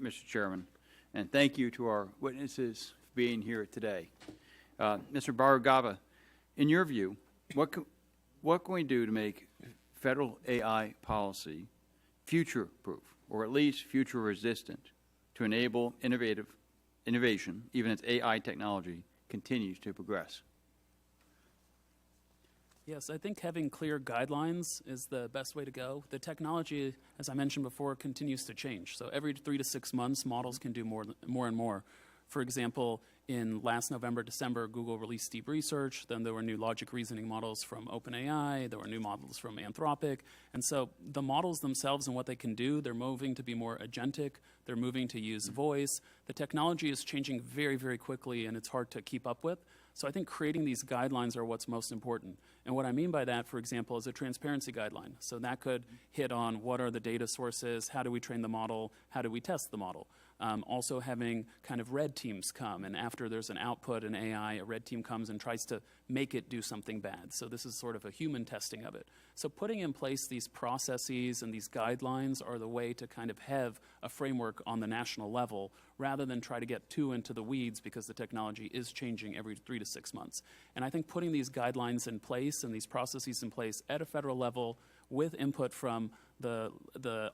Mr. Chairman, and thank you to our witnesses for being here today. Mr. Bhargava, in your view, what can we do to make federal AI policy future-proof, or at least future-resistant, to enable innovation, even as AI technology continues to progress? Yes, I think having clear guidelines is the best way to go. The technology, as I mentioned before, continues to change. So every 3 to 6 months, models can do more and more. For example, in last November, December, Google released Deep Research. Then there were new logic reasoning models from OpenAI. There were new models from Anthropic. And so the models themselves and what they can do, they're moving to be more agentic. They're moving to use voice. The technology is changing very, very quickly, and it's hard to keep up with. So I think creating these guidelines are what's most important. And what I mean by that, for example, is a transparency guideline. So that could hit on what are the data sources, how do we train the model, how do we test the model. Also having kind of red teams come, and after there's an output in AI, a red team comes and tries to make it do something bad. So this is sort of a human testing of it. So putting in place these processes and these guidelines are the way to kind of have a framework on the national level rather than try to get too into the weeds because the technology is changing every 3 to 6 months. And I think putting these guidelines in place and these processes in place at a federal level with input from the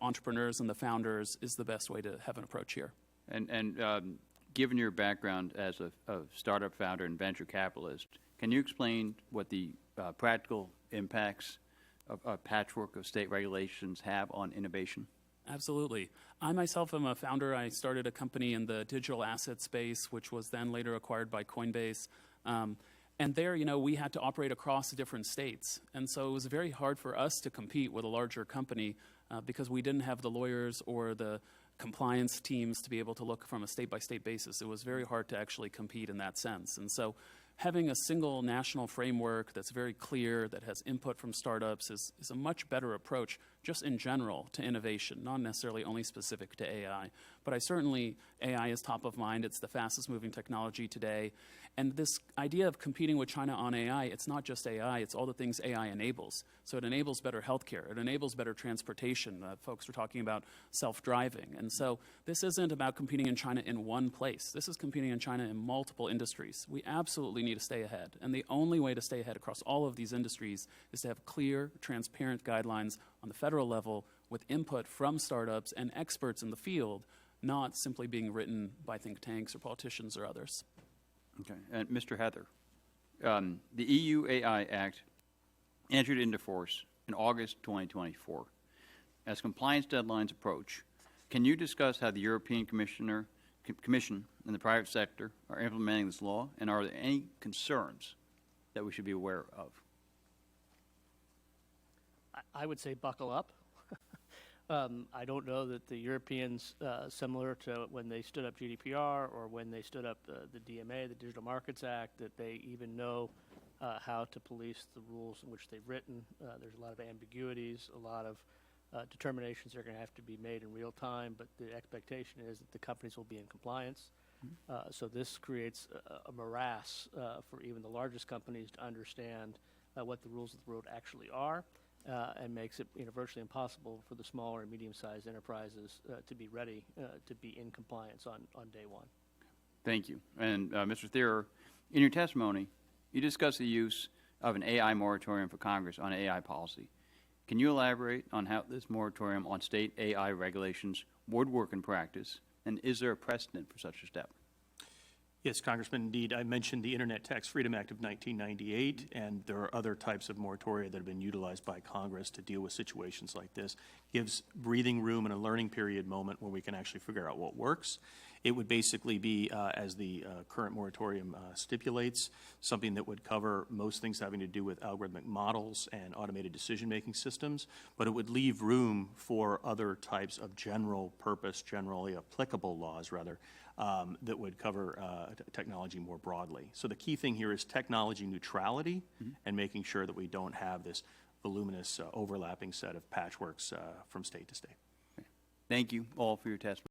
entrepreneurs and the founders is the best way to have an approach here. And given your background as a startup founder and venture capitalist, can you explain what the practical impacts of a patchwork of state regulations have on innovation? Absolutely. I myself am a founder. I started a company in the digital asset space, which was then later acquired by Coinbase. And there, we had to operate across different states. And so it was very hard for us to compete with a larger company because we didn't have the lawyers or the compliance teams to be able to look from a state-by-state basis. It was very hard to actually compete in that sense. And so having a single national framework that's very clear, that has input from startups is a much better approach just in general to innovation, not necessarily only specific to AI. But AI is top of mind. It's the fastest moving technology today. And this idea of competing with China on AI, it's not just AI, it's all the things AI enables. So it enables better healthcare, it enables better transportation. Folks are talking about self-driving. And so this isn't about competing in China in one place. This is competing in China in multiple industries. We absolutely need to stay ahead. And the only way to stay ahead across all of these industries is to have clear, transparent guidelines on the federal level with input from startups and experts in the field, not simply being written by think tanks or politicians or others. Okay. And Mr. Heather, the EU AI Act entered into force in August 2024. As compliance deadlines approach, can you discuss how the European Commission and the private sector are implementing this law, and are there any concerns that we should be aware of? I would say buckle up. I don't know that the Europeans, similar to when they stood up GDPR or when they stood up the DMA, the Digital Markets Act, that they even know how to police the rules in which they've written. There's a lot of ambiguities, a lot of determinations are going to have to be made in real time, but the expectation is that the companies will be in compliance. So this creates a morass for even the largest companies to understand what the rules of the road actually are. And makes it virtually impossible for the smaller and medium-sized enterprises to be ready to be in compliance on day one. Thank you. And Mr. Thierer, in your testimony, you discussed the use of an AI moratorium for Congress on AI policy. Can you elaborate on how this moratorium on state AI regulations would work in practice, and is there a precedent for such a step? Yes, Congressman, indeed. I mentioned the Internet Tax Freedom Act of 1998, and there are other types of moratoria that have been utilized by Congress to deal with situations like this. Gives breathing room and a learning period moment where we can actually figure out what works. It would basically be, as the current moratorium stipulates, something that would cover most things having to do with algorithmic models and automated decision-making systems, but it would leave room for other types of general purpose, generally applicable laws, rather, that would cover technology more broadly. So the key thing here is technology neutrality and making sure that we don't have this voluminous overlapping set of patchworks from state to state. Thank you all for your testimony.